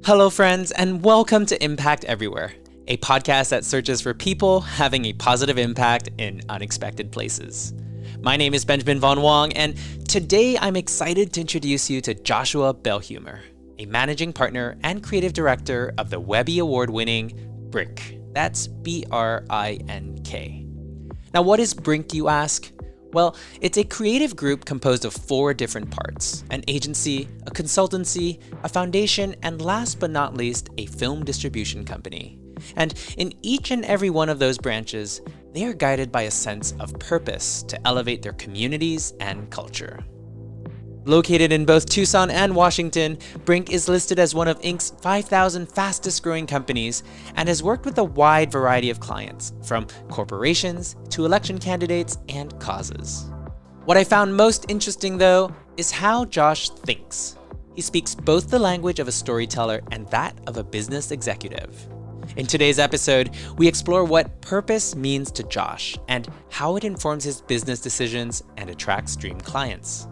Hello, friends, and welcome to Impact Everywhere, a podcast that searches for people having a positive impact in unexpected places. My name is Benjamin Von Wong, and today I'm excited to introduce you to Joshua Bellhumer, a managing partner and creative director of the Webby Award-winning Brink. That's B-R-I-N-K. Now, what is Brink, you ask? Well, it's a creative group composed of 4 different parts: an agency, a consultancy, a foundation, and last but not least, a film distribution company. And in each and every one of those branches, they are guided by a sense of purpose to elevate their communities and culture. Located in both Tucson and Washington, Brink is listed as one of Inc.'s 5,000 fastest growing companies and has worked with a wide variety of clients, from corporations to election candidates and causes. What I found most interesting, though, is how Josh thinks. He speaks both the language of a storyteller and that of a business executive. In today's episode, we explore what purpose means to Josh and how it informs his business decisions and attracts dream clients.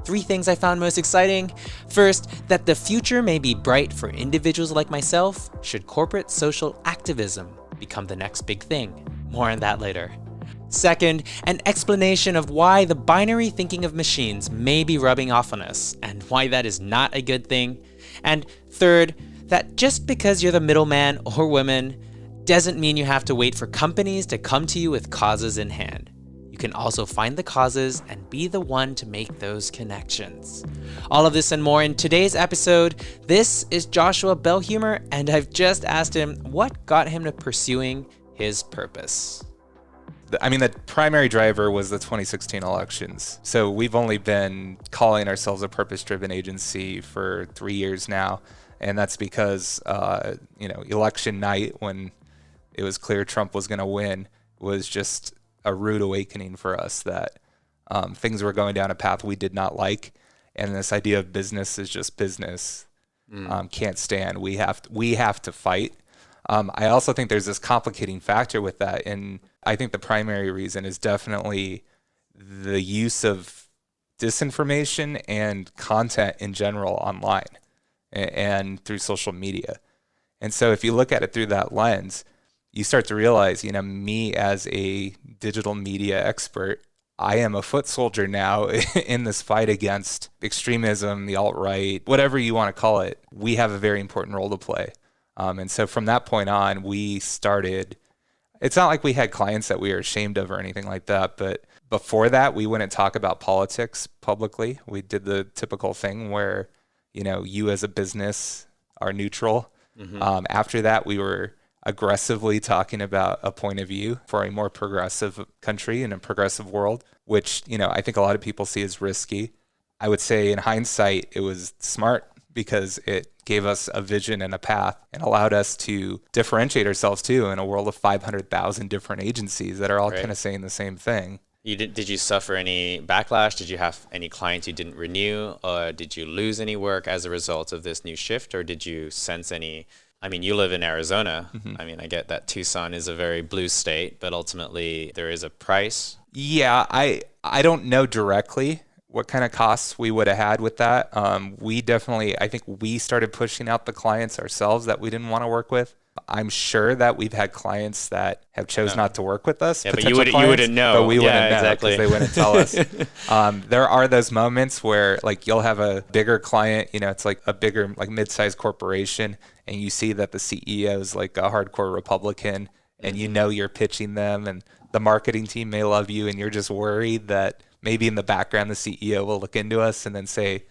3 things I found most exciting. First, that the future may be bright for individuals like myself should corporate social activism become the next big thing. More on that later. Second, an explanation of why the binary thinking of machines may be rubbing off on us and why that is not a good thing. And third, that just because you're the middleman or woman doesn't mean you have to wait for companies to come to you with causes in hand. You can also find the causes and be the one to make those connections. All of this and more in today's episode. This is Joshua Bellhumer, and I've just asked him what got him to pursuing his purpose. The primary driver was the 2016 elections. So we've only been calling ourselves a purpose-driven agency for 3 years now. And that's because, election night, when it was clear Trump was going to win, was just a rude awakening for us that things were going down a path we did not like. And this idea of business is just business. Can't stand. We have to fight. I also think there's this complicating factor with that. And I think the primary reason is definitely the use of disinformation and content in general online and through social media. And so if you look at it through that lens, you start to realize, me as a digital media expert, I am a foot soldier now in this fight against extremism, the alt-right, whatever you want to call it. We have a very important role to play. And so from that point on, we started, it's not like we had clients that we were ashamed of or anything like that, but before that, we wouldn't talk about politics publicly. We did the typical thing where, you as a business are neutral. After that, we were aggressively talking about a point of view for a more progressive country and a progressive world, which, I think a lot of people see as risky. I would say in hindsight, it was smart because it gave us a vision and a path and allowed us to differentiate ourselves too in a world of 500,000 different agencies that are all kind of saying the same thing. Did you suffer any backlash? Did you have any clients you didn't renew? Or did you lose any work as a result of this new shift? Or did you sense any... you live in Arizona. I get that Tucson is a very blue state, but ultimately there is a price. Yeah, I don't know directly what kind of costs we would have had with that. I think we started pushing out the clients ourselves that we didn't want to work with. I'm sure that we've had clients that have chose not to work with us. Yeah, but you wouldn't know. But we wouldn't know because they wouldn't tell us. There are those moments where you'll have a bigger client, it's like a bigger mid-sized corporation, and you see that the CEO is like a hardcore Republican, and you're pitching them, and the marketing team may love you, and you're just worried that maybe in the background the CEO will look into us and then say,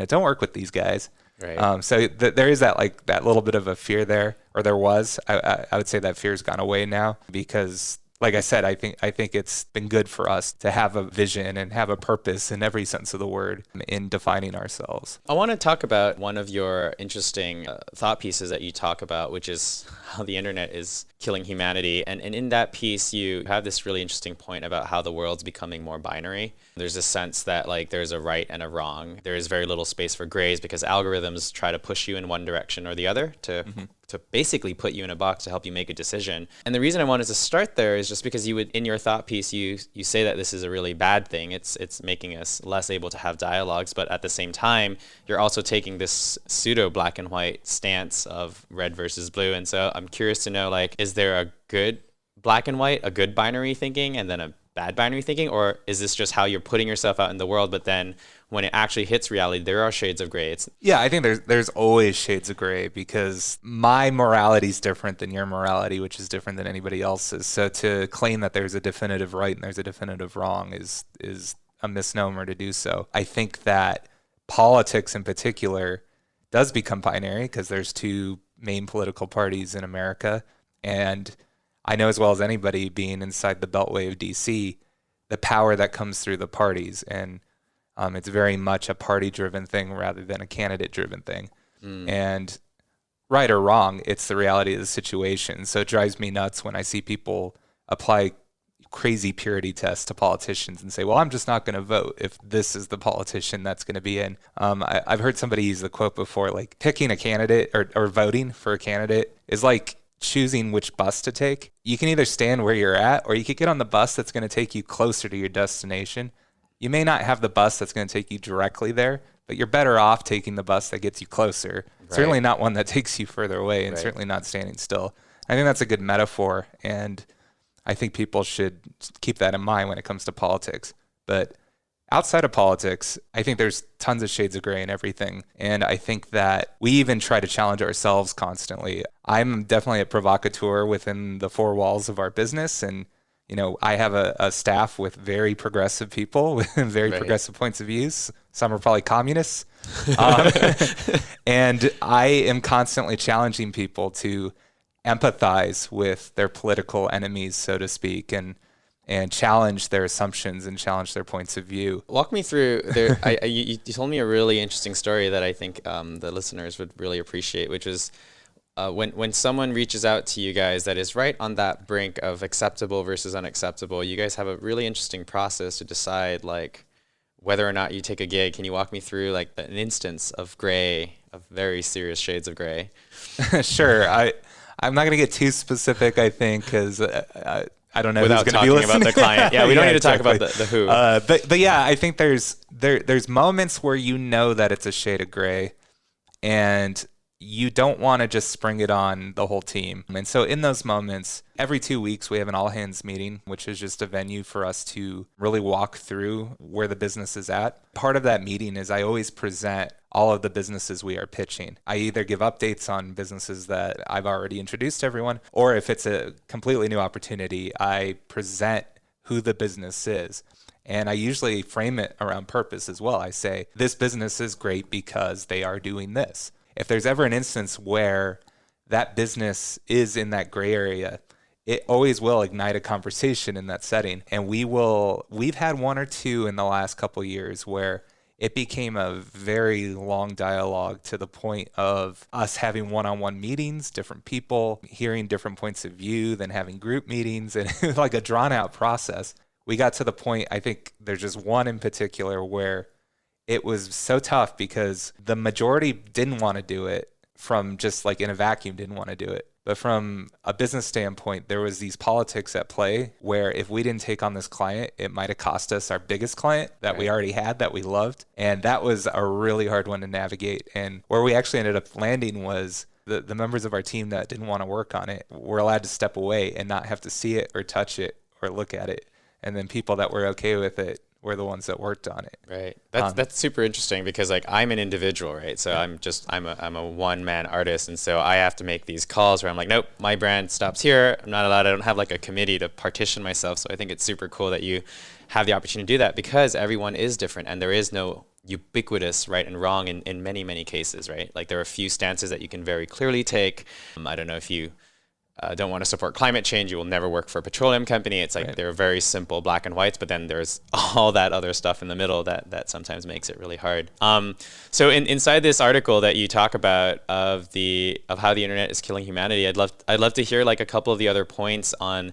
don't work with these guys. Right. So there is that little bit of a fear there, or there was. I would say that fear's gone away now because, like I said, I think it's been good for us to have a vision and have a purpose in every sense of the word in defining ourselves. I want to talk about one of your interesting thought pieces that you talk about, which is how the internet is killing humanity. And in that piece, you have this really interesting point about how the world's becoming more binary. There's a sense that there's a right and a wrong. There is very little space for grays because algorithms try to push you in one direction or the other to to basically put you in a box to help you make a decision. And the reason I wanted to start there is just because you would, in your thought piece, you say that this is a really bad thing. It's making us less able to have dialogues, but at the same time, you're also taking this pseudo black and white stance of red versus blue. And so I'm curious to know, like, is there a good black and white, a good binary thinking, and then a bad binary thinking, or is this just how you're putting yourself out in the world, but then when it actually hits reality, there are shades of gray? Yeah, I think there's always shades of gray, because my morality is different than your morality, which is different than anybody else's. So to claim that there's a definitive right and there's a definitive wrong is a misnomer to do so. I think that politics in particular does become binary because there's two main political parties in America, and I know as well as anybody, being inside the Beltway of DC, the power that comes through the parties. And it's very much a party-driven thing rather than a candidate-driven thing. And right or wrong, it's the reality of the situation. So it drives me nuts when I see people apply crazy purity tests to politicians and say, well, I'm just not going to vote if this is the politician that's going to be in. I've heard somebody use the quote before, like picking a candidate or voting for a candidate is like choosing which bus to take. You can either stand where you're at, or you could get on the bus that's going to take you closer to your destination. You may not have the bus that's going to take you directly there, but you're better off taking the bus that gets you closer. Right. Certainly not one that takes you further away, and certainly not standing still. I think that's a good metaphor, and I think people should keep that in mind when it comes to politics. But outside of politics, I think there's tons of shades of gray in everything. And I think that we even try to challenge ourselves constantly. I'm definitely a provocateur within the four walls of our business. And, you know, I have a staff with very progressive people with very progressive points of views. Some are probably communists. And I am constantly challenging people to empathize with their political enemies, so to speak, and challenge their assumptions and challenge their points of view. Walk me through there. You told me a really interesting story that I think the listeners would really appreciate, which is when someone reaches out to you guys that is right on that brink of acceptable versus unacceptable, you guys have a really interesting process to decide, like, whether or not you take a gig. Can you walk me through, like, an instance of gray, of very serious shades of gray? Sure. I'm not going to get too specific, I think, because I don't know without who's going to be listening. About the client. Yeah, we don't need to talk about the who. But yeah, I think there's moments where you know that it's a shade of gray, and you don't want to just spring it on the whole team. And so in those moments, every 2 weeks we have an all hands meeting, which is just a venue for us to really walk through where the business is at. Part of that meeting is I always present all of the businesses we are pitching. I either give updates on businesses that I've already introduced to everyone, or if it's a completely new opportunity, I present who the business is. And I usually frame it around purpose as well. I say, this business is great because they are doing this. If there's ever an instance where that business is in that gray area, it always will ignite a conversation in that setting. And we've had one or two in the last couple of years where it became a very long dialogue to the point of us having one-on-one meetings, different people hearing different points of view, then having group meetings, and it was like a drawn-out process. We got to the point, I think there's just one in particular where it was so tough because the majority didn't want to do it, from just like in a vacuum, didn't want to do it. But from a business standpoint, there was these politics at play where if we didn't take on this client, it might have cost us our biggest client that we already had, that we loved. And that was a really hard one to navigate. And where we actually ended up landing was the members of our team that didn't want to work on it were allowed to step away and not have to see it or touch it or look at it. And then people that were okay with it were the ones that worked on it. Right. That's super interesting because, like, I'm an individual, right? So I'm a one-man artist, and so I have to make these calls where I'm like, nope, my brand stops here. I'm not allowed. I don't have like a committee to partition myself. So I think it's super cool that you have the opportunity to do that, because everyone is different and there is no ubiquitous right and wrong in many, many cases, right? Like, there are a few stances that you can very clearly take. I don't know if you don't want to support climate change, you will never work for a petroleum company. It's like they're very simple black and whites, but then there's all that other stuff in the middle that sometimes makes it really hard. So inside this article that you talk about of how the internet is killing humanity, I'd love to hear like a couple of the other points on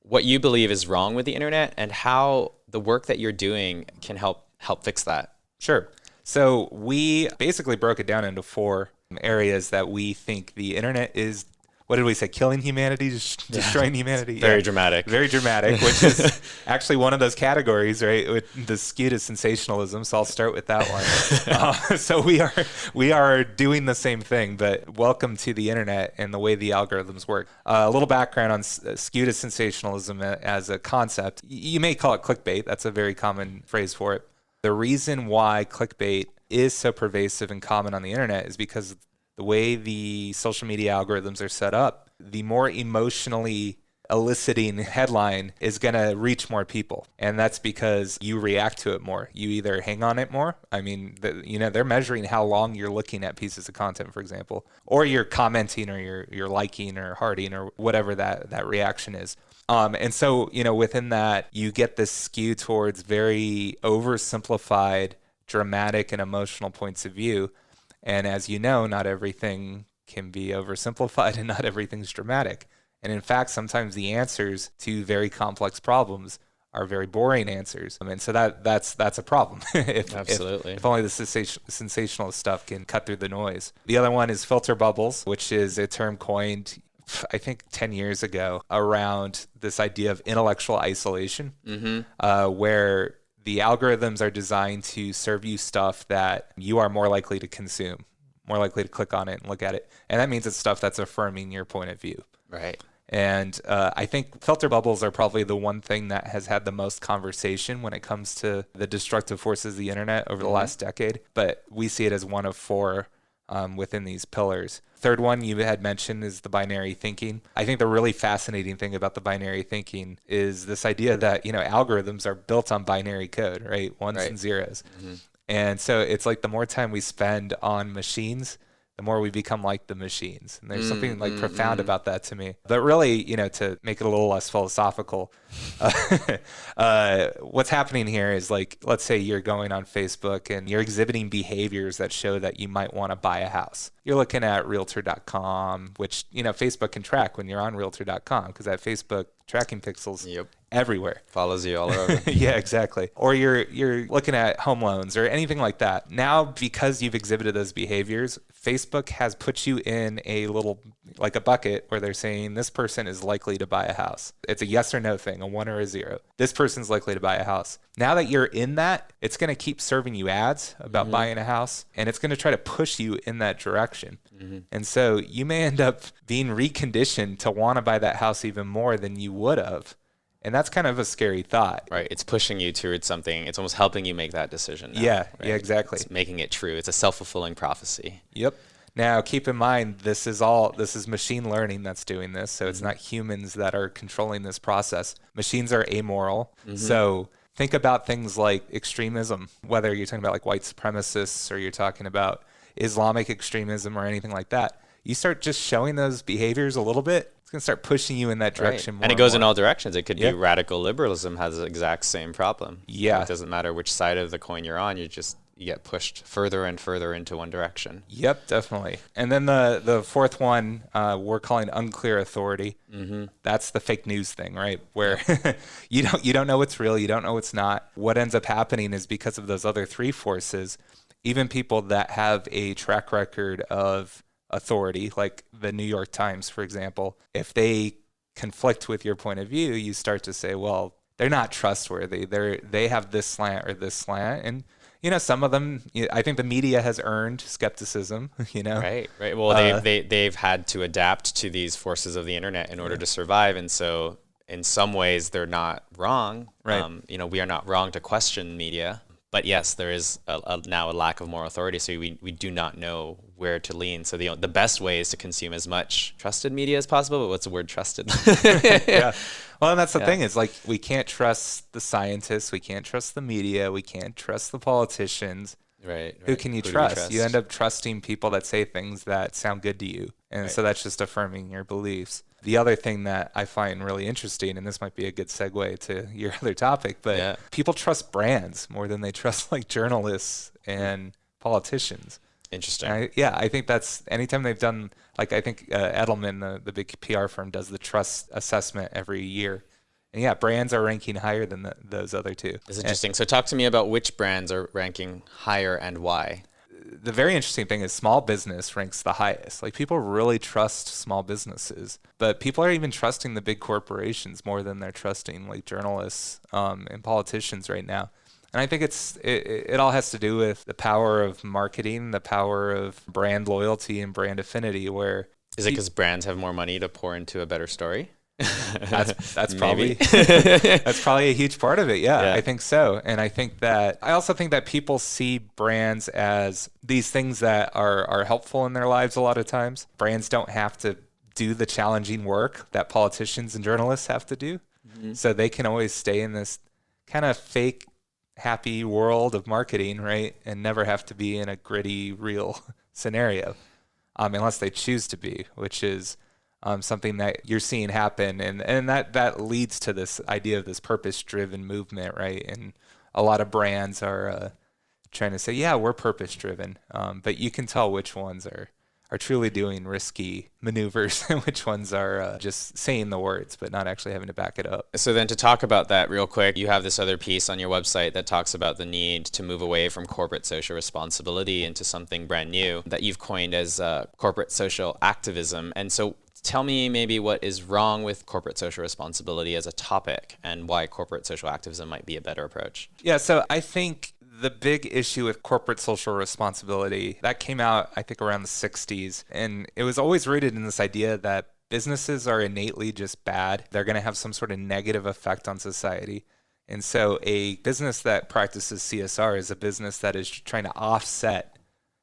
what you believe is wrong with the internet and how the work that you're doing can help fix that. Sure. So we basically broke it down into four areas that we think the internet is, what did we say, killing humanity, destroying humanity? Very dramatic. Very dramatic, which is actually one of those categories, right? With the skew to sensationalism. So I'll start with that one. So we are doing the same thing, but welcome to the internet and the way the algorithms work. A little background on skew to sensationalism as a concept. You may call it clickbait. That's a very common phrase for it. The reason why clickbait is so pervasive and common on the internet is because the way the social media algorithms are set up, the more emotionally eliciting headline is going to reach more people. And that's because you react to it more. You either hang on it more. I mean, they're measuring how long you're looking at pieces of content, for example, or you're commenting or you're liking or hearting or whatever that reaction is. And so, within that, you get this skew towards very oversimplified, dramatic, and emotional points of view. And as you know, not everything can be oversimplified and not everything's dramatic. And in fact, sometimes the answers to very complex problems are very boring answers. And so that's a problem. Absolutely. If only the sensational stuff can cut through the noise. The other one is filter bubbles, which is a term coined, I think, 10 years ago around this idea of intellectual isolation, where the algorithms are designed to serve you stuff that you are more likely to consume, more likely to click on it and look at it. And that means it's stuff that's affirming your point of view. Right. And I think filter bubbles are probably the one thing that has had the most conversation when it comes to the destructive forces of the internet over the last decade. But we see it as one of four within these pillars. Third one you had mentioned is the binary thinking. I think the really fascinating thing about the binary thinking is this idea that, algorithms are built on binary code, right? Ones and zeros. And so it's like the more time we spend on machines, the more we become like the machines. And there's something profound about that to me. But really, to make it a little less philosophical, what's happening here is, like, let's say you're going on Facebook and you're exhibiting behaviors that show that you might want to buy a house. You're looking at realtor.com, which, Facebook can track when you're on realtor.com because that Facebook tracking pixels everywhere. Follows you all over. Yeah, exactly. Or you're looking at home loans or anything like that. Now, because you've exhibited those behaviors, Facebook has put you in a little, like a bucket where they're saying this person is likely to buy a house. It's a yes or no thing, a 1 or a 0. This person's likely to buy a house. Now that you're in that, it's going to keep serving you ads about buying a house, and it's going to try to push you in that direction. And so you may end up being reconditioned to want to buy that house even more than you would have. And that's kind of a scary thought. Right. It's pushing you towards something. It's almost helping you make that decision now, Yeah, right? yeah, exactly. It's making it true. It's a self-fulfilling prophecy. Yep. Now, keep in mind, this is machine learning that's doing this. So it's not humans that are controlling this process. Machines are amoral. So think about things like extremism, whether you're talking about like white supremacists or you're talking about Islamic extremism or anything like that. You start just showing those behaviors a little bit, it's going to start pushing you in that direction more. And it goes in all directions. It could be radical liberalism has the exact same problem. Yeah. It doesn't matter which side of the coin you're on. You get pushed further and further into one direction. Yep, definitely. And then the fourth one we're calling unclear authority. That's the fake news thing, right? Where you don't know what's real, you don't know what's not. What ends up happening is because of those other three forces, even people that have a track record of authority, like the New York Times, for example, if they conflict with your point of view, you start to say, well, they're not trustworthy. They have this slant or this slant. And, some of them, I think the media has earned skepticism, Right. Well, they've had to adapt to these forces of the internet in order to survive. And so in some ways they're not wrong. Right. We are not wrong to question media. But yes, there is now a lack of moral authority, so we do not know where to lean. So the best way is to consume as much trusted media as possible. But what's the word trusted? Yeah. Well, and that's the thing is, like, we can't trust the scientists, we can't trust the media, we can't trust the politicians. Right. Who can you trust? You end up trusting people that say things that sound good to you. And so that's just affirming your beliefs. The other thing that I find really interesting, and this might be a good segue to your other topic, but people trust brands more than they trust like journalists and politicians. Interesting. I think that's anytime they've done, like, I think Edelman, the big PR firm, does the trust assessment every year. And brands are ranking higher than those other two. That's interesting. So talk to me about which brands are ranking higher and why. the very interesting thing is small business ranks the highest. Like people really trust small businesses, but people are even trusting the big corporations more than they're trusting like journalists and politicians right now. And I think it all has to do with the power of marketing, the power of brand loyalty and brand affinity. Where is it because brands have more money to pour into a better story? That's probably that's probably a huge part of it. Yeah, I think so. And I also think that people see brands as these things that are helpful in their lives a lot of times. Brands don't have to do the challenging work that politicians and journalists have to do. Mm-hmm. So they can always stay in this kind of fake happy world of marketing, right? And never have to be in a gritty, real scenario, unless they choose to be, which is something that you're seeing happen. And that leads to this idea of this purpose-driven movement, right? And a lot of brands are trying to say, yeah, we're purpose-driven, but you can tell which ones are truly doing risky maneuvers and which ones are just saying the words but not actually having to back it up. So then to talk about that real quick, you have this other piece on your website that talks about the need to move away from corporate social responsibility into something brand new that you've coined as corporate social activism. And so tell me maybe what is wrong with corporate social responsibility as a topic and why corporate social activism might be a better approach. Yeah, so I think the big issue with corporate social responsibility, that came out, I think, around the 60s. And it was always rooted in this idea that businesses are innately just bad. They're going to have some sort of negative effect on society. And so a business that practices CSR is a business that is trying to offset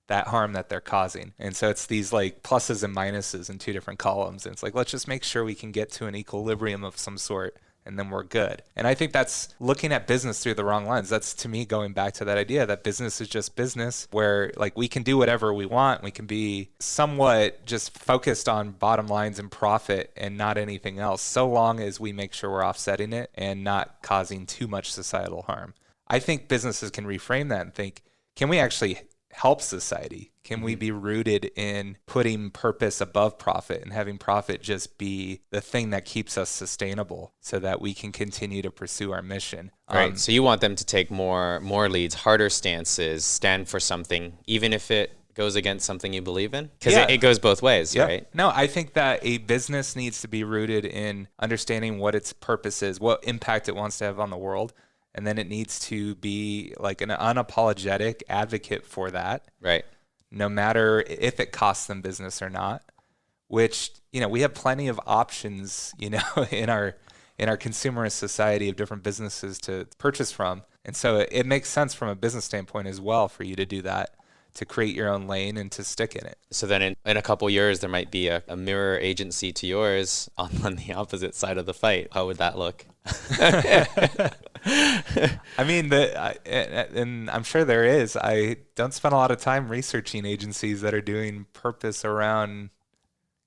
that harm that they're causing. And so it's these like pluses and minuses in two different columns. And it's like, let's just make sure we can get to an equilibrium of some sort, and then we're good. And I think that's looking at business through the wrong lens. That's, to me, going back to that idea that business is just business, where like we can do whatever we want. We can be somewhat just focused on bottom lines and profit and not anything else, so long as we make sure we're offsetting it and not causing too much societal harm. I think businesses can reframe that and think, can we actually help society? Can we be rooted in putting purpose above profit and having profit just be the thing that keeps us sustainable so that we can continue to pursue our mission? Right. So you want them to take more leads, harder stances, stand for something, even if it goes against something you believe in? Because it goes both ways, right? No, I think that a business needs to be rooted in understanding what its purpose is, what impact it wants to have on the world. And then it needs to be like an unapologetic advocate for that. Right. No matter if it costs them business or not, which, we have plenty of options, in our consumerist society of different businesses to purchase from. And so it makes sense from a business standpoint as well for you to do that, to create your own lane and to stick in it. So then in a couple years, there might be a mirror agency to yours on the opposite side of the fight. How would that look? I mean, and I'm sure there is. I don't spend a lot of time researching agencies that are doing purpose around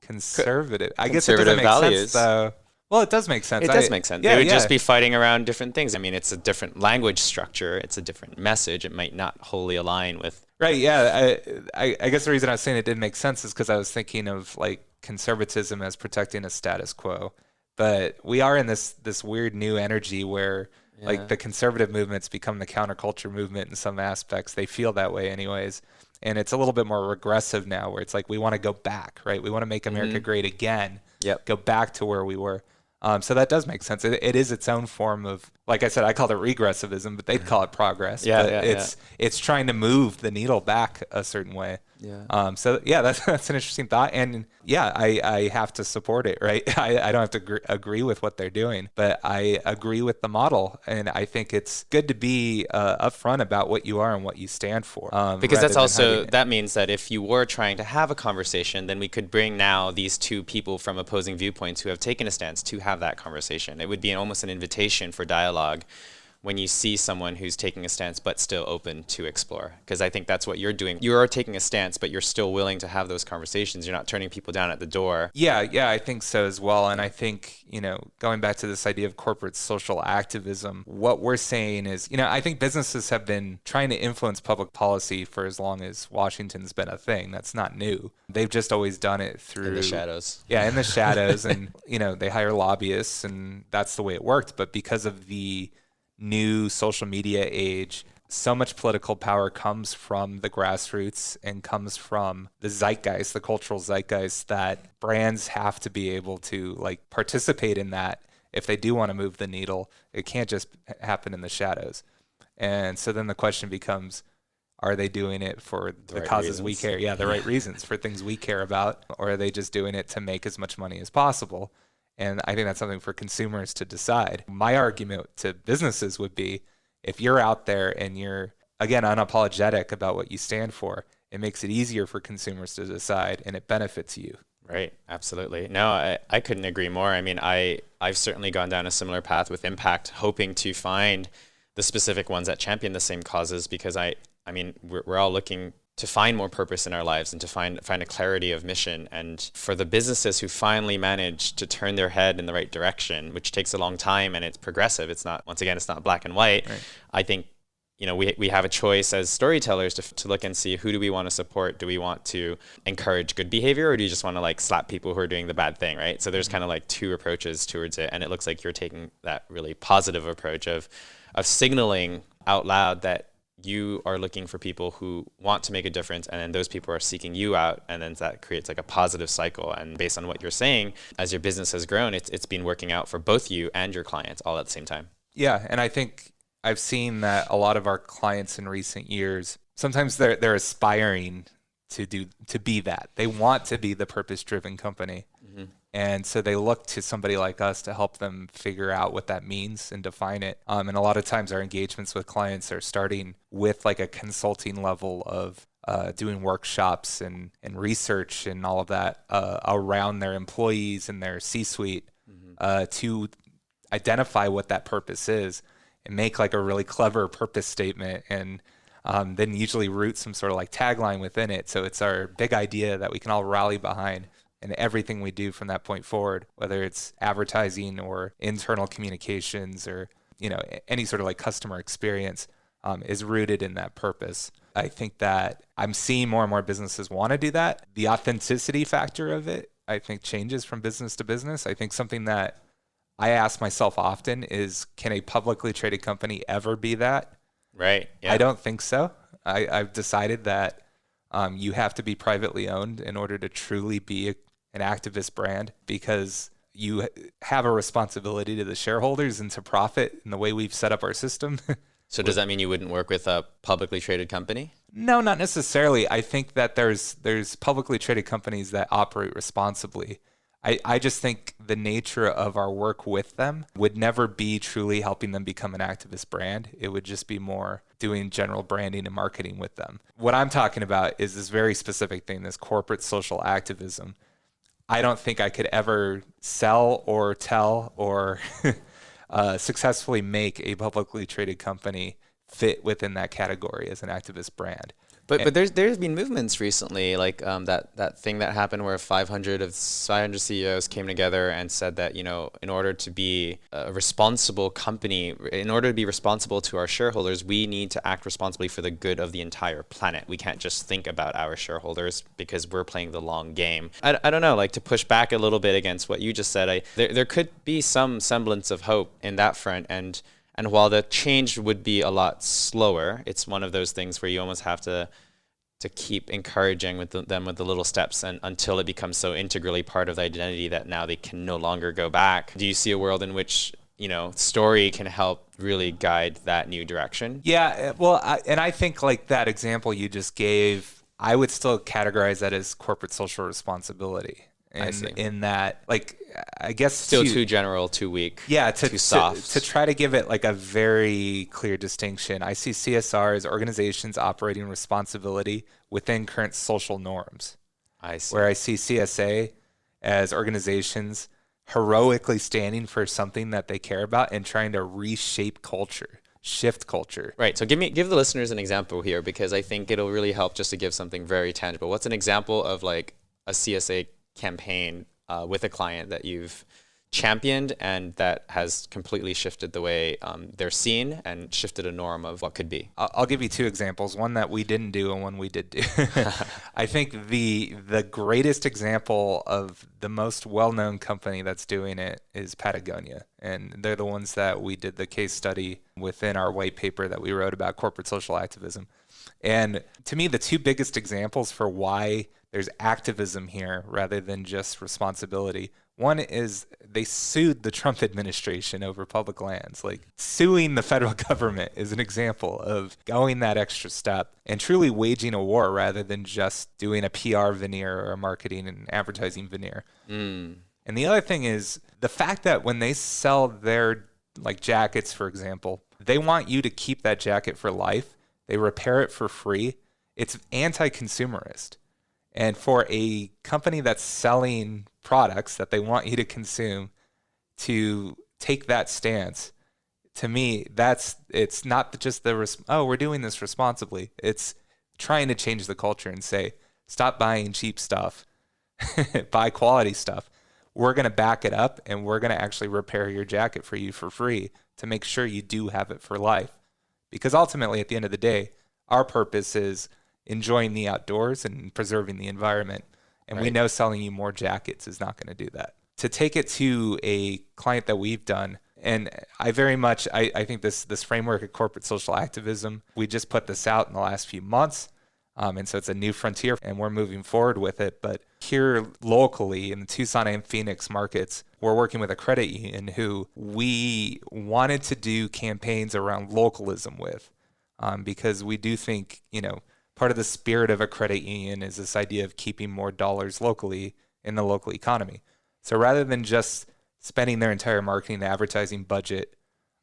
conservative. I guess it doesn't make sense, though. Well, it does make sense. It does make sense. They would just be fighting around different things. I mean, it's a different language structure. It's a different message. It might not wholly align with. Right. Yeah. I guess the reason I was saying it didn't make sense is because I was thinking of like conservatism as protecting a status quo. But we are in this weird new energy where like the conservative movement's become the counterculture movement in some aspects. They feel that way anyways. And it's a little bit more regressive now where it's like we want to go back, right? We want to make America great again. Yep. Go back to where we were. So that does make sense. It is its own form of, like I said, I called it regressivism, but they'd call it progress. It's trying to move the needle back a certain way. Yeah. That's an interesting thought. And I have to support it, right? I don't have to agree with what they're doing, but I agree with the model. And I think it's good to be upfront about what you are and what you stand for. Because that means that if you were trying to have a conversation, then we could bring now these two people from opposing viewpoints who have taken a stance to have that conversation. It would be almost an invitation for dialogue when you see someone who's taking a stance but still open to explore. Because I think that's what you're doing. You are taking a stance, but you're still willing to have those conversations. You're not turning people down at the door. Yeah, I think so as well. And I think, going back to this idea of corporate social activism, what we're saying is, I think businesses have been trying to influence public policy for as long as Washington's been a thing. That's not new. They've just always done it through... In the shadows. Yeah, in the shadows. And, they hire lobbyists, and that's the way it worked. But because of the new social media age, so much political power comes from the grassroots and comes from the zeitgeist, the cultural zeitgeist, that brands have to be able to like participate in that if they do want to move the needle. It can't just happen in the shadows. And so then the question becomes, are they doing it for the causes we care? Yeah, the right reasons, for things we care about, or are they just doing it to make as much money as possible? And I think that's something for consumers to decide. My argument to businesses would be, if you're out there and you're, again, unapologetic about what you stand for, it makes it easier for consumers to decide, and it benefits you. Right. Absolutely. No, I couldn't agree more. I mean, I've certainly gone down a similar path with Impact, hoping to find the specific ones that champion the same causes, because I mean, we're all looking to find more purpose in our lives and to find a clarity of mission. And for the businesses who finally manage to turn their head in the right direction, which takes a long time and it's progressive, it's not, once again, it's not black and white. Right. I think, we have a choice as storytellers to look and see, who do we want to support? Do we want to encourage good behavior, or do you just want to like slap people who are doing the bad thing, right? So there's kind of like two approaches towards it. And it looks like you're taking that really positive approach of signaling out loud that you are looking for people who want to make a difference, and then those people are seeking you out, and then that creates like a positive cycle. And based on what you're saying, as your business has grown, it's been working out for both you and your clients all at the same time. Yeah, and I think I've seen that a lot of our clients in recent years, sometimes they're aspiring to be that. They want to be the purpose-driven company. Mm-hmm. And so they look to somebody like us to help them figure out what that means and define it. And a lot of times our engagements with clients are starting with like a consulting level of doing workshops and research and all of that around their employees and their C-suite, mm-hmm. To identify what that purpose is and make like a really clever purpose statement, and then usually root some sort of like tagline within it. So it's our big idea that we can all rally behind. And everything we do from that point forward, whether it's advertising or internal communications or, any sort of like customer experience, is rooted in that purpose. I think that I'm seeing more and more businesses want to do that. The authenticity factor of it, I think, changes from business to business. I think something that I ask myself often is, can a publicly traded company ever be that? Right. Yeah. I don't think so. I've decided that you have to be privately owned in order to truly be an activist brand, because you have a responsibility to the shareholders and to profit in the way we've set up our system. So does that mean you wouldn't work with a publicly traded company? No, not necessarily. I think that there's publicly traded companies that operate responsibly. I just think the nature of our work with them would never be truly helping them become an activist brand. It would just be more doing general branding and marketing with them. What I'm talking about is this very specific thing, this corporate social activism. I don't think I could ever sell or tell or successfully make a publicly traded company fit within that category as an activist brand. But there's been movements recently, like that thing that happened where 500 CEOs came together and said that, in order to be a responsible company, in order to be responsible to our shareholders, we need to act responsibly for the good of the entire planet. We can't just think about our shareholders because we're playing the long game. I don't know, like, to push back a little bit against what you just said, there could be some semblance of hope in that front. And while the change would be a lot slower, it's one of those things where you almost have to keep encouraging them with the little steps, and until it becomes so integrally part of the identity that now they can no longer go back. Do you see a world in which, story can help really guide that new direction? Yeah, well, I think like that example you just gave, I would still categorize that as corporate social responsibility. And in that, like, I guess still too general, too weak, too soft. To try to give it like a very clear distinction, I see CSR as organizations operating responsibility within current social norms. I see. Where I see CSA as organizations heroically standing for something that they care about and trying to reshape culture, shift culture. Right. So give the listeners an example here, because I think it'll really help just to give something very tangible. What's an example of like a CSA campaign with a client that you've championed, and that has completely shifted the way they're seen and shifted a norm of what could be? I'll give you two examples, one that we didn't do and one we did do. I think the greatest example of the most well-known company that's doing it is Patagonia. And they're the ones that we did the case study within our white paper that we wrote about corporate social activism. And to me, the two biggest examples for why there's activism here rather than just responsibility. One is they sued the Trump administration over public lands. Like, suing the federal government is an example of going that extra step and truly waging a war rather than just doing a PR veneer or a marketing and advertising veneer. And the other thing is the fact that when they sell their like jackets, for example, they want you to keep that jacket for life. They repair it for free. It's anti-consumerist. And for a company that's selling products that they want you to consume to take that stance, to me, it's not just we're doing this responsibly. It's trying to change the culture and say, stop buying cheap stuff, buy quality stuff. We're going to back it up and we're going to actually repair your jacket for you for free to make sure you do have it for life. Because ultimately, at the end of the day, our purpose is enjoying the outdoors and preserving the environment. And we know selling you more jackets is not going to do that. To take it to a client that we've done, and I very much, I think this framework of corporate social activism, we just put this out in the last few months. And so it's a new frontier and we're moving forward with it. But here locally in the Tucson and Phoenix markets, we're working with a credit union who we wanted to do campaigns around localism with, because we do think, part of the spirit of a credit union is this idea of keeping more dollars locally in the local economy. So rather than just spending their entire marketing and advertising budget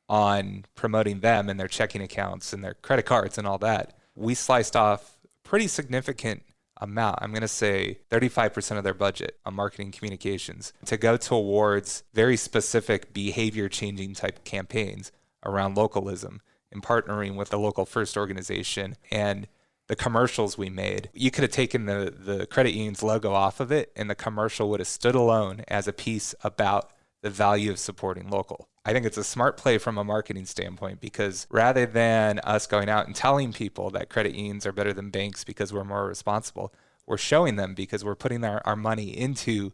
on promoting them and their checking accounts and their credit cards and all that, we sliced off a pretty significant amount. I'm going to say 35% of their budget on marketing communications to go towards very specific behavior changing type campaigns around localism and partnering with the local first organization. And the commercials we made, you could have taken the credit union's logo off of it and the commercial would have stood alone as a piece about the value of supporting local. I think it's a smart play from a marketing standpoint, because rather than us going out and telling people that credit unions are better than banks because we're more responsible, we're showing them because we're putting our money into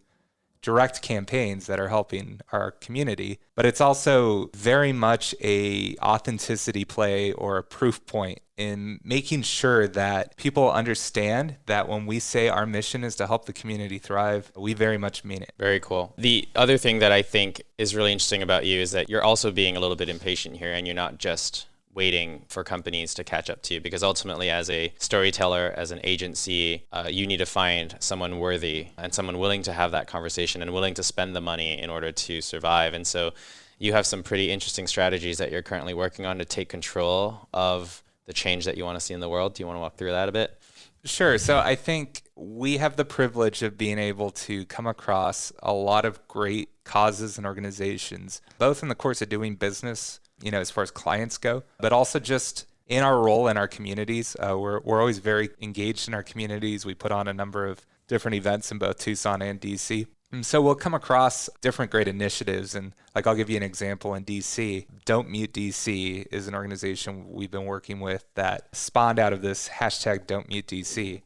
direct campaigns that are helping our community. But it's also very much a authenticity play or a proof point in making sure that people understand that when we say our mission is to help the community thrive, we very much mean it. Very cool. The other thing that I think is really interesting about you is that you're also being a little bit impatient here, and you're not just waiting for companies to catch up to you, because ultimately as a storyteller, as an agency, you need to find someone worthy and someone willing to have that conversation and willing to spend the money in order to survive. And so you have some pretty interesting strategies that you're currently working on to take control of the change that you want to see in the world. Do you want to walk through that a bit? Sure. So I think we have the privilege of being able to come across a lot of great causes and organizations, both in the course of doing business, as far as clients go, but also just in our role in our communities. We're always very engaged in our communities. We put on a number of different events in both Tucson and DC. And so we'll come across different great initiatives. And I'll give you an example in DC. Don't Mute DC is an organization we've been working with that spawned out of this hashtag Don't Mute DC,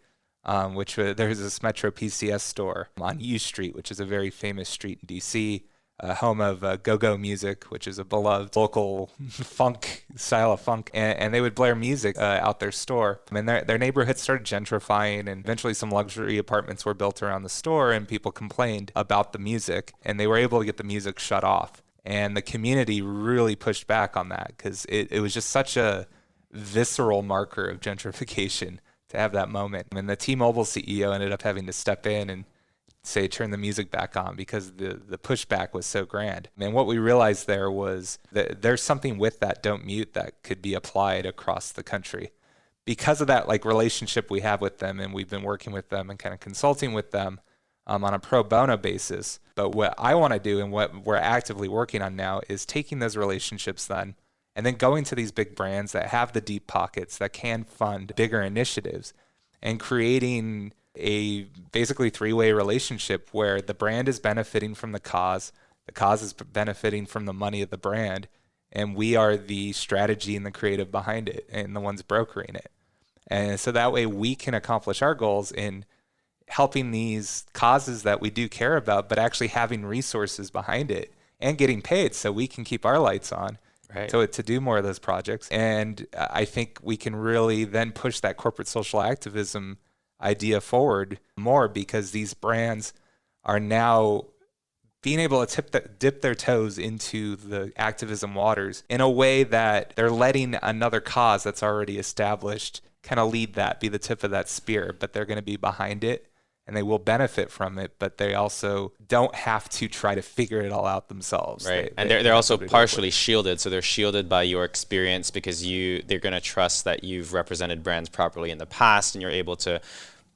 which there's this Metro PCS store on U Street, which is a very famous street in DC. Home of go-go music, which is a beloved local funk style of funk, and they would blare music out their store. And their neighborhood started gentrifying, and eventually some luxury apartments were built around the store, and people complained about the music, and they were able to get the music shut off. And the community really pushed back on that, because it was just such a visceral marker of gentrification to have that moment. And the T-Mobile CEO ended up having to step in and say, turn the music back on, because the pushback was so grand. And what we realized there was that there's something with that Don't Mute that could be applied across the country. Because of that relationship we have with them, and we've been working with them and kind of consulting with them on a pro bono basis. But what I want to do and what we're actively working on now is taking those relationships then and then going to these big brands that have the deep pockets that can fund bigger initiatives and creating a basically three-way relationship where the brand is benefiting from the cause, The cause is benefiting from the money of the brand, and we are the strategy and the creative behind it and the ones brokering it. And so that way we can accomplish our goals in helping these causes that we do care about, but actually having resources behind it and getting paid so we can keep our lights on. Right. So to do more of those projects. And I think we can really then push that corporate social activism idea forward more, because these brands are now being able to dip their toes into the activism waters in a way that they're letting another cause that's already established kind of lead that, be the tip of that spear, but they're going to be behind it. And they will benefit from it, but they also don't have to try to figure it all out themselves. Right, and they're also partially shielded. So they're shielded by your experience, because they're going to trust that you've represented brands properly in the past, and you're able to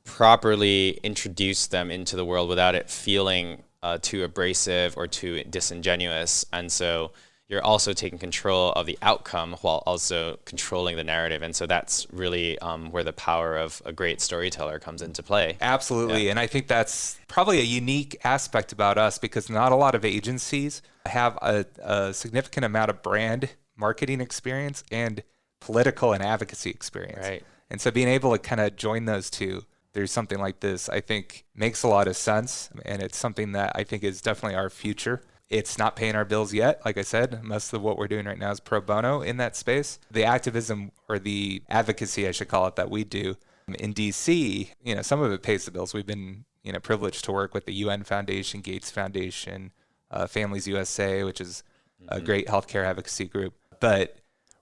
properly introduce them into the world without it feeling too abrasive or too disingenuous. And so you're also taking control of the outcome while also controlling the narrative. And so that's really where the power of a great storyteller comes into play. Absolutely. Yeah. And I think that's probably a unique aspect about us, because not a lot of agencies have a significant amount of brand marketing experience and political and advocacy experience. Right. And so being able to kind of join those two through something like this, I think makes a lot of sense. And it's something that I think is definitely our future. It's not paying our bills yet. Like I said, most of what we're doing right now is pro bono in that space. The activism, or the advocacy, I should call it, that we do in DC, some of it pays the bills. We've been, privileged to work with the UN Foundation, Gates Foundation, Families USA, which is a great healthcare advocacy group. But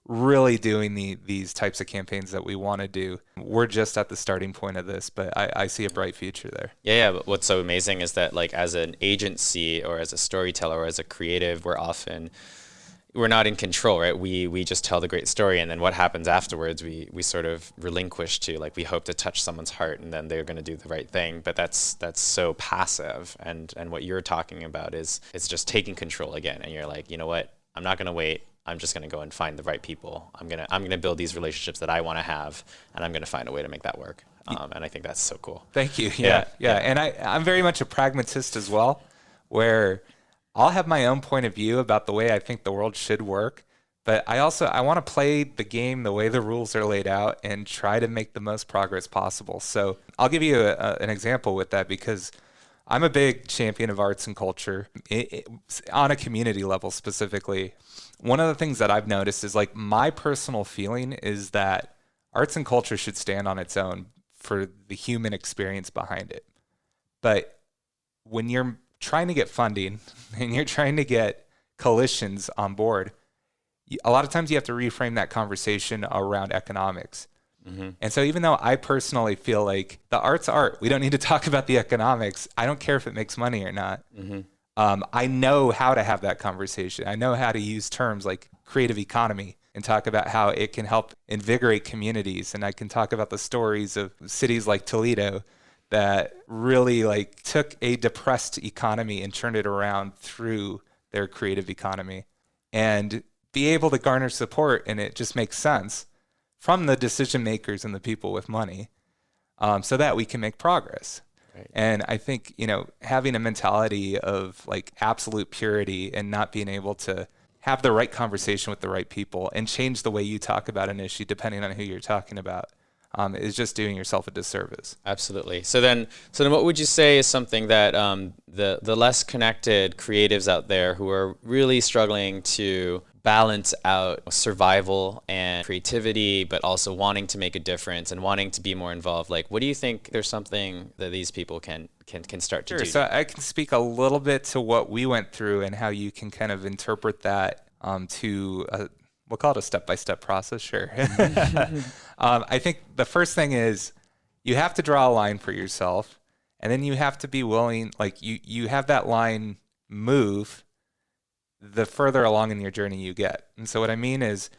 really doing these types of campaigns that we want to do, we're just at the starting point of this, but I see a bright future there. Yeah. But what's so amazing is that, like, as an agency or as a storyteller or as a creative, we're not in control, right? We just tell the great story, and then what happens afterwards, we sort of relinquish to, like, we hope to touch someone's heart and then they're going to do the right thing. But that's so passive. And what you're talking about is it's just taking control again. And you're like, you know what? I'm not going to wait. I'm just going to go and find the right people. I'm going to build these relationships that I want to have, and I'm going to find a way to make that work. And I think that's so cool. Thank you. Yeah. And I'm very much a pragmatist as well, where I'll have my own point of view about the way I think the world should work. But I want to play the game the way the rules are laid out and try to make the most progress possible. So I'll give you an example with that, because I'm a big champion of arts and culture on a community level specifically. One of the things that I've noticed is, like, my personal feeling is that arts and culture should stand on its own for the human experience behind it. But when you're trying to get funding and you're trying to get coalitions on board, a lot of times you have to reframe that conversation around economics. Mm-hmm. And so even though I personally feel like the art's art, we don't need to talk about the economics. I don't care if it makes money or not. Mm-hmm. I know how to have that conversation. I know how to use terms like creative economy and talk about how it can help invigorate communities. And I can talk about the stories of cities like Toledo that really, like, took a depressed economy and turned it around through their creative economy, and be able to garner support. And it just makes sense from the decision makers and the people with money, so that we can make progress. Right. And I think, having a mentality of, like, absolute purity and not being able to have the right conversation with the right people and change the way you talk about an issue depending on who you're talking about is just doing yourself a disservice. Absolutely. So then what would you say is something that the less connected creatives out there who are really struggling to balance out survival and creativity, but also wanting to make a difference and wanting to be more involved, like, what do you think there's something that these people can start to do? So I can speak a little bit to what we went through and how you can kind of interpret that we'll call it a step-by-step process. Sure. I think the first thing is you have to draw a line for yourself, and then you have to be willing, like, you have that line move the further along in your journey you get. And so what I mean is,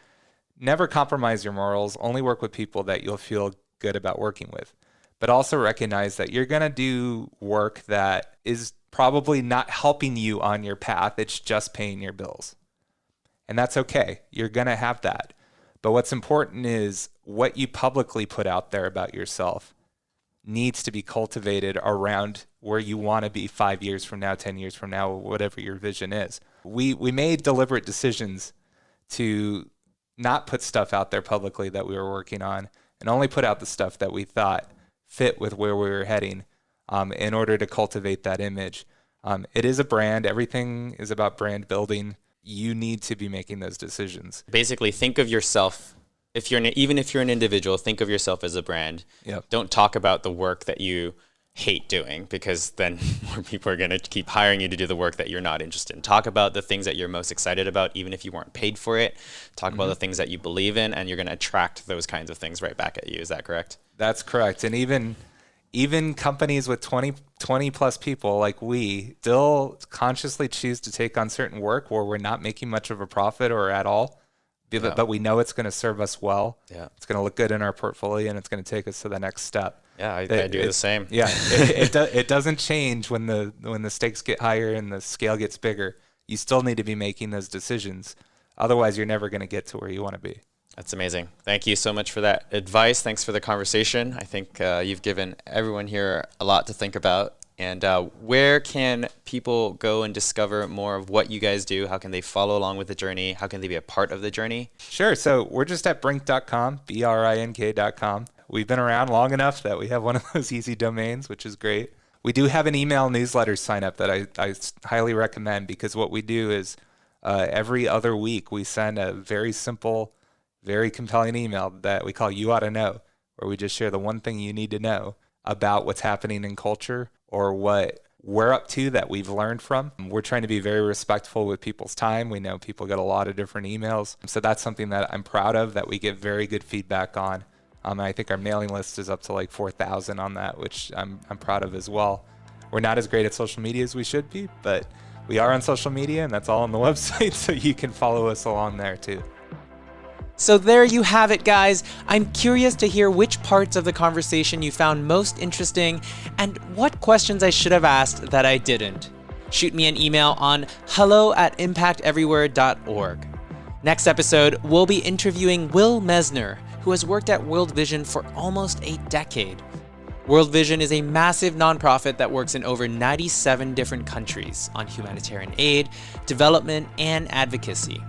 never compromise your morals, only work with people that you'll feel good about working with, but also recognize that you're going to do work that is probably not helping you on your path. It's just paying your bills. And that's okay. You're going to have that. But what's important is what you publicly put out there about yourself. needs to be cultivated around where you want to be 5 years from now, 10 years from now, whatever your vision is. We made deliberate decisions to not put stuff out there publicly that we were working on, and only put out the stuff that we thought fit with where we were heading, in order to cultivate that image. It is a brand. Everything is about brand building. You need to be making those decisions. Basically, think of yourself, even if you're an individual, think of yourself as a brand. Yep. Don't talk about the work that you hate doing, because then more people are going to keep hiring you to do the work that you're not interested in. Talk about the things that you're most excited about, even if you weren't paid for it. Talk about the things that you believe in, and you're going to attract those kinds of things right back at you. Is that correct? That's correct. And even companies with 20 plus people like we still consciously choose to take on certain work where we're not making much of a profit or at all, but we know it's going to serve us well. Yeah. It's going to look good in our portfolio, and it's going to take us to the next step. Yeah, I do the same. Yeah, it doesn't change when the stakes get higher and the scale gets bigger. You still need to be making those decisions. Otherwise, you're never going to get to where you want to be. That's amazing. Thank you so much for that advice. Thanks for the conversation. I think you've given everyone here a lot to think about. And where can people go and discover more of what you guys do? How can they follow along with the journey? How can they be a part of the journey? Sure. So we're just at brink.com, brink.com. We've been around long enough that we have one of those easy domains, which is great. We do have an email newsletter sign up that I highly recommend, because what we do is every other week we send a very simple, very compelling email that we call You Ought to Know, where we just share the one thing you need to know about what's happening in culture or what we're up to that we've learned from. We're trying to be very respectful with people's time. We know people get a lot of different emails. So that's something that I'm proud of, that we get very good feedback on. And I think our mailing list is up to like 4,000 on that, which I'm proud of as well. We're not as great at social media as we should be, but we are on social media, and that's all on the website, so you can follow us along there too. So there you have it, guys. I'm curious to hear which parts of the conversation you found most interesting and what questions I should have asked that I didn't. Shoot me an email on hello@impacteverywhere.org. Next episode, we'll be interviewing Will Mesner, who has worked at World Vision for almost a decade. World Vision is a massive nonprofit that works in over 97 different countries on humanitarian aid, development, and advocacy.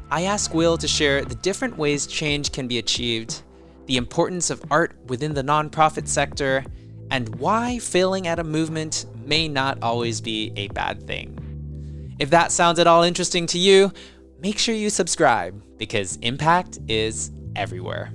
I asked Will to share the different ways change can be achieved, the importance of art within the nonprofit sector, and why failing at a movement may not always be a bad thing. If that sounds at all interesting to you, make sure you subscribe, because impact is everywhere.